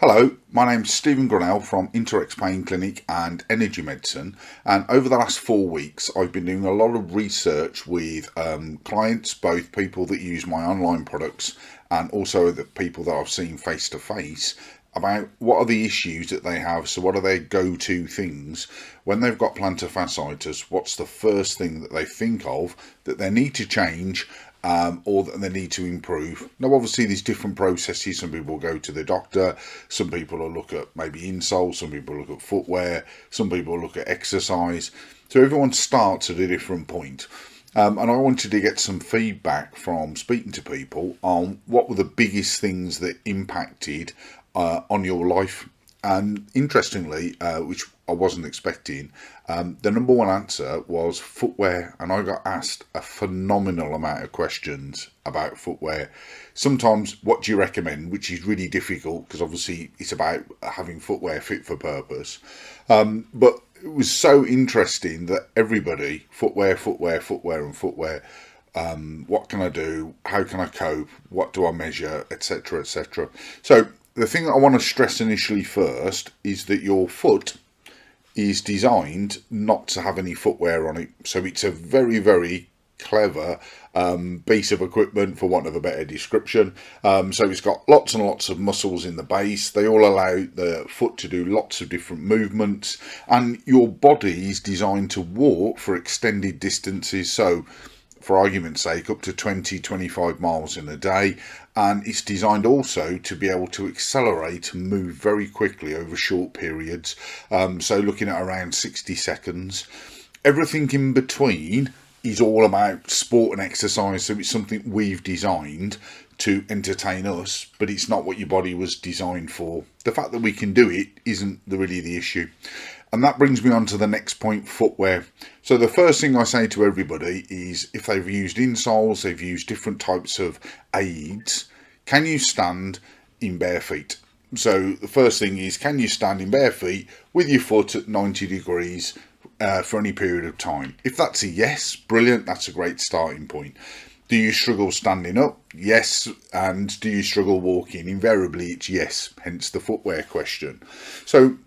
Hello, my name's Stephen Grinnell from Interex Pain Clinic and Energy Medicine, and over the last 4 weeks I've been doing a lot of research with clients, both people that use my online products and also the people that I've seen face to face, about what are the issues that they have. So what are their go-to things when they've got plantar fasciitis? What's the first thing that they think of that they need to change, or that they need to improve? Now obviously there's different processes. Some people go to the doctor, some people will look at maybe insoles, some people look at footwear, some people look at exercise. So everyone starts at a different point. And I wanted to get some feedback from speaking to people on what were the biggest things that impacted on your life. And interestingly, which I wasn't expecting, the number one answer was footwear, and I got asked a phenomenal amount of questions about footwear. Sometimes, what do you recommend, which is really difficult because obviously it's about having footwear fit for purpose. But it was so interesting that everybody, footwear, footwear, footwear and footwear. What can I do? How can I cope? What do I measure? Etc, etc. So the thing that I want to stress initially first is that your foot is designed not to have any footwear on it. So it's a very, very clever piece of equipment, for want of a better description. So it's got lots and lots of muscles in the base. They all allow the foot to do lots of different movements, and your body is designed to walk for extended distances. So for argument's sake, up to 20-25 miles in a day, and it's designed also to be able to accelerate and move very quickly over short periods, so looking at around 60 seconds. Everything in between is all about sport and exercise, so it's something we've designed to entertain us, but it's not what your body was designed for. The fact that we can do it isn't really the issue. And that brings me on to the next point, footwear. So the first thing I say to everybody is, if they've used insoles, they've used different types of aids, can you stand in bare feet? So the first thing is, can you stand in bare feet with your foot at 90 degrees for any period of time? If that's a yes, brilliant, that's a great starting point. Do you struggle standing up? Yes. And do you struggle walking? Invariably it's yes, hence the footwear question. So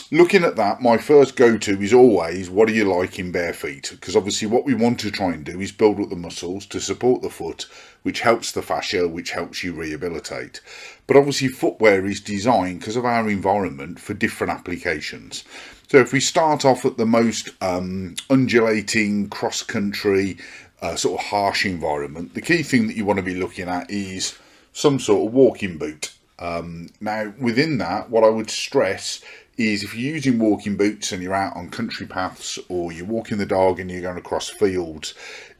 looking at that, my first go-to is always, what do you like in bare feet? Because obviously what we want to try and do is build up the muscles to support the foot, which helps the fascia, which helps you rehabilitate. But obviously footwear is designed, because of our environment, for different applications. So if we start off at the most undulating, cross-country, sort of harsh environment, the key thing that you want to be looking at is some sort of walking boot. Now within that, what I would stress is, if you're using walking boots and you're out on country paths, or you're walking the dog and you're going across fields,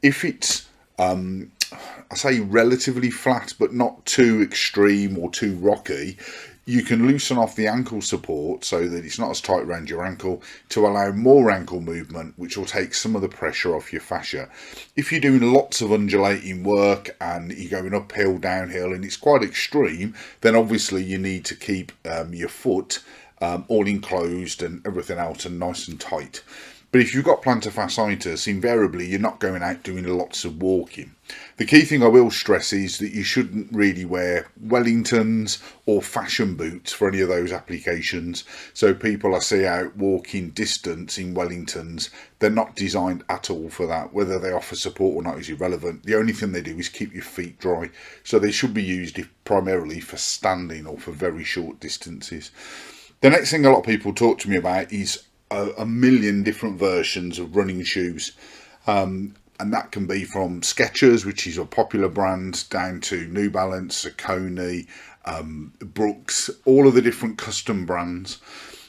if it's I say relatively flat but not too extreme or too rocky, you can loosen off the ankle support so that it's not as tight around your ankle, to allow more ankle movement, which will take some of the pressure off your fascia. If you're doing lots of undulating work and you're going uphill, downhill, and it's quite extreme, then obviously you need to keep your foot all enclosed and everything else and nice and tight. But if you've got plantar fasciitis, invariably you're not going out doing lots of walking. The key thing I will stress is that you shouldn't really wear Wellingtons or fashion boots for any of those applications. So people I see out walking distance in Wellingtons, they're not designed at all for that. Whether they offer support or not is irrelevant. The only thing they do is keep your feet dry. So they should be used primarily for standing or for very short distances. The next thing a lot of people talk to me about is a million different versions of running shoes. And that can be from Skechers, which is a popular brand, down to New Balance, Saucony, Brooks, all of the different custom brands.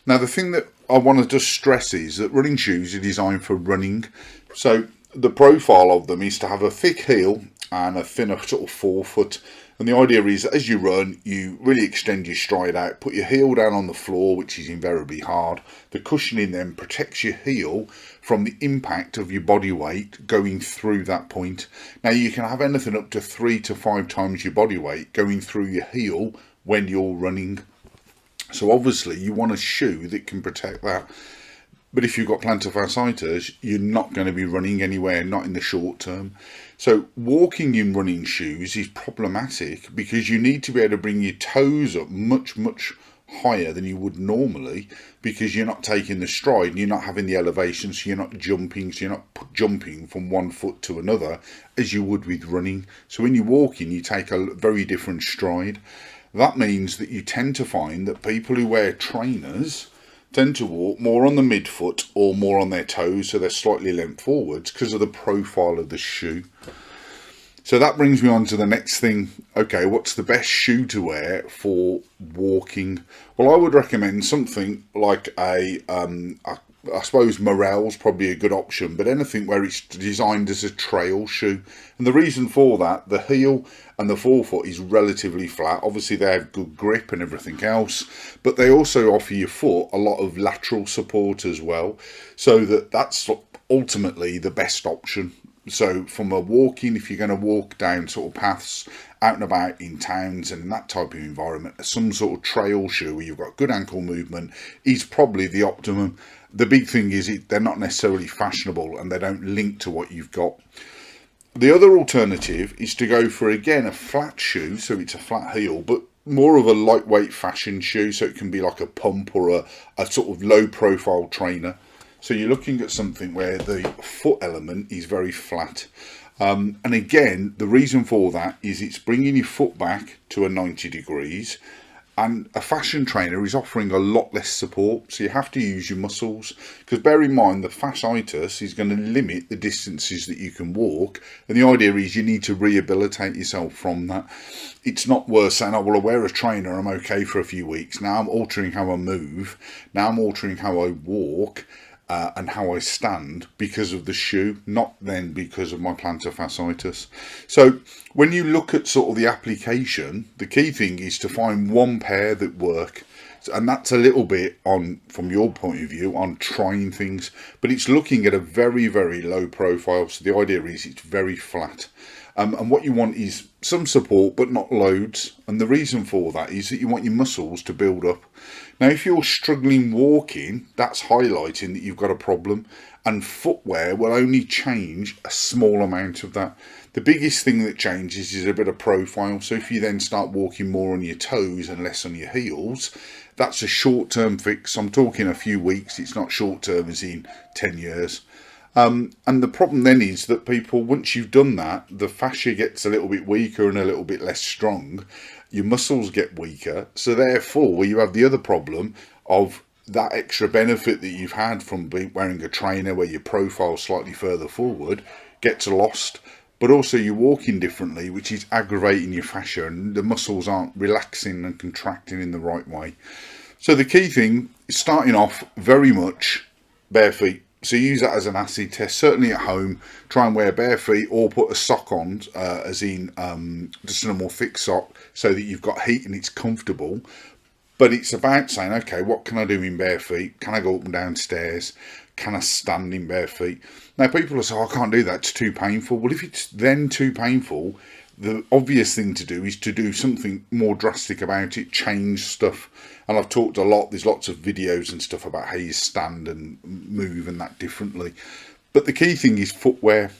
Now, the thing that I want to just stress is that running shoes are designed for running. So the profile of them is to have a thick heel and a thinner sort of forefoot. And the idea is that as you run, you really extend your stride out, put your heel down on the floor, which is invariably hard. The cushioning then protects your heel from the impact of your body weight going through that point. Now you can have anything up to 3 to 5 times your body weight going through your heel when you're running. So obviously you want a shoe that can protect that. But if you've got plantar fasciitis, you're not going to be running anywhere, not in the short term. So walking in running shoes is problematic because you need to be able to bring your toes up much higher than you would normally, because you're not taking the stride and you're not having the elevation, so you're not jumping, jumping from one foot to another as you would with running. So when you're walking, you take a very different stride. That means that you tend to find that people who wear trainers tend to walk more on the midfoot or more on their toes, so they're slightly leant forwards because of the profile of the shoe. So that brings me on to the next thing. Okay, what's the best shoe to wear for walking? Well, I would recommend something like I suppose Morel's probably a good option, but anything where it's designed as a trail shoe. And the reason for that, the heel and the forefoot is relatively flat. Obviously they have good grip and everything else, but they also offer your foot a lot of lateral support as well. So that's ultimately the best option. So from a walking, if you're going to walk down sort of paths out and about in towns and in that type of environment, some sort of trail shoe where you've got good ankle movement is probably the optimum. The big thing is they're not necessarily fashionable and they don't link to what you've got. The other alternative is to go for, again, a flat shoe, so it's a flat heel, but more of a lightweight fashion shoe, so it can be like a pump or a sort of low profile trainer. So you're looking at something where the foot element is very flat. And again, the reason for that is it's bringing your foot back to a 90 degrees. And a fashion trainer is offering a lot less support, so you have to use your muscles. Because bear in mind, the fasciitis is going to limit the distances that you can walk. And the idea is you need to rehabilitate yourself from that. It's not worth saying, oh, well, I wear a trainer, I'm okay for a few weeks. Now I'm altering how I move. Now I'm altering how I walk. And how I stand because of the shoe, not then because of my plantar fasciitis. So when you look at sort of the application, the key thing is to find one pair that work. And that's a little bit on, from your point of view, on trying things, but it's looking at a very, very low profile. So the idea is it's very flat. And what you want is some support, but not loads. And the reason for that is that you want your muscles to build up. Now, if you're struggling walking, that's highlighting that you've got a problem. And footwear will only change a small amount of that. The biggest thing that changes is a bit of profile. So if you then start walking more on your toes and less on your heels, that's a short-term fix. I'm talking a few weeks. It's not short-term as in 10 years. And the problem then is that people, once you've done that, the fascia gets a little bit weaker and a little bit less strong. Your muscles get weaker. So therefore, you have the other problem of that extra benefit that you've had from wearing a trainer where your profile's slightly further forward gets lost. But also you're walking differently, which is aggravating your fascia, and the muscles aren't relaxing and contracting in the right way. So the key thing is starting off very much bare feet. So use that as an acid test. Certainly at home, try and wear bare feet or put a sock on, as in just a more thick sock, so that you've got heat and it's comfortable. But it's about saying, okay, what can I do in bare feet? Can I go up and down stairs? Can I stand in bare feet? Now, people will say, oh, I can't do that, it's too painful. Well, if it's then too painful, the obvious thing to do is to do something more drastic about it, change stuff. And I've talked a lot, there's lots of videos and stuff about how you stand and move and that differently. But the key thing is footwear.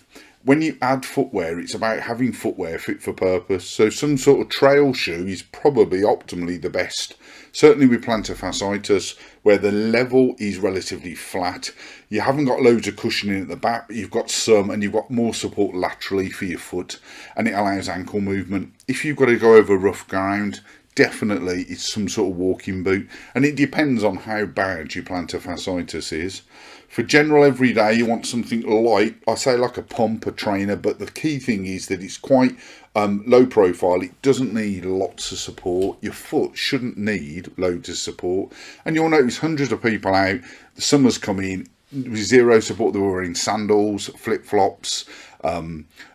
When you add footwear, it's about having footwear fit for purpose. So some sort of trail shoe is probably optimally the best. Certainly with plantar fasciitis, where the level is relatively flat. You haven't got loads of cushioning at the back, but you've got some, and you've got more support laterally for your foot, and it allows ankle movement. If you've got to go over rough ground, definitely it's some sort of walking boot, and it depends on how bad your plantar fasciitis is. For general everyday, you want something light. I say like a pump, a trainer, but the key thing is that it's quite low profile. It doesn't need lots of support. Your foot shouldn't need loads of support. And you'll notice hundreds of people out, the summer's come in, with zero support. They were wearing sandals, flip-flops.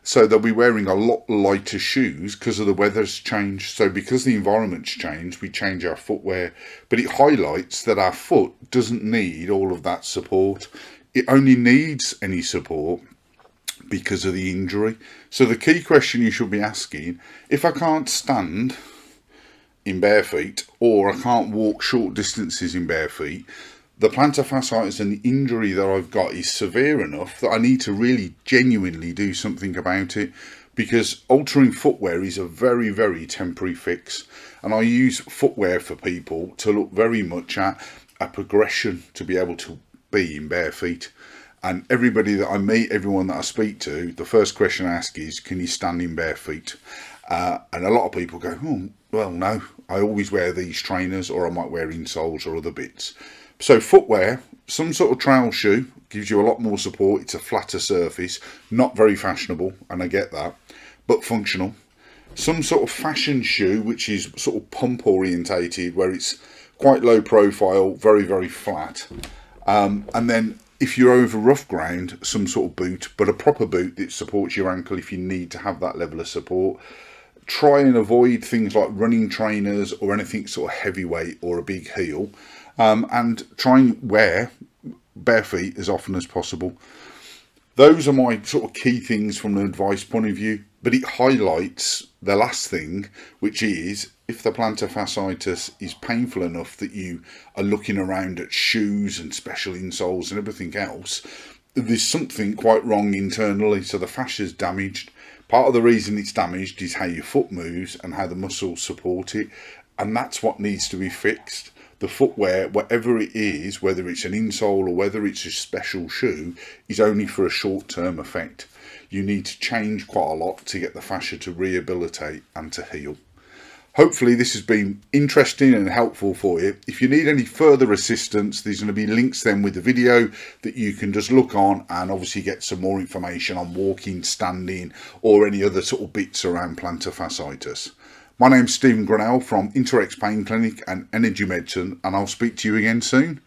So they'll be wearing a lot lighter shoes because of the weather's changed. So because the environment's changed, we change our footwear. But it highlights that our foot doesn't need all of that support. It only needs any support because of the injury. So the key question you should be asking, if I can't stand in bare feet, or I can't walk short distances in bare feet, the plantar fasciitis and the injury that I've got is severe enough that I need to really genuinely do something about it. because altering footwear is a very, very temporary fix. And I use footwear for people to look very much at a progression to be able to be in bare feet. And everybody that I meet, everyone that I speak to, the first question I ask is, can you stand in bare feet? And a lot of people go, oh, well, no, I always wear these trainers, or I might wear insoles or other bits. So footwear, some sort of trail shoe, gives you a lot more support. It's a flatter surface, not very fashionable, and I get that, but functional. Some sort of fashion shoe, which is sort of pump orientated, where it's quite low profile, very, very flat. And then if you're over rough ground, some sort of boot, but a proper boot that supports your ankle if you need to have that level of support. Try and avoid things like running trainers or anything sort of heavyweight or a big heel, and try and wear bare feet as often as possible. Those are my sort of key things from an advice point of view, but it highlights the last thing, which is if the plantar fasciitis is painful enough that you are looking around at shoes and special insoles and everything else, there's something quite wrong internally. So the fascia's damaged. Part of the reason it's damaged is how your foot moves and how the muscles support it, and that's what needs to be fixed. The footwear, whatever it is, whether it's an insole or whether it's a special shoe, is only for a short-term effect. You need to change quite a lot to get the fascia to rehabilitate and to heal. Hopefully this has been interesting and helpful for you. If you need any further assistance, there's going to be links then with the video that you can just look on and obviously get some more information on walking, standing, or any other sort of bits around plantar fasciitis. My name's Stephen Grinnell from Interex Pain Clinic and Energy Medicine, and I'll speak to you again soon.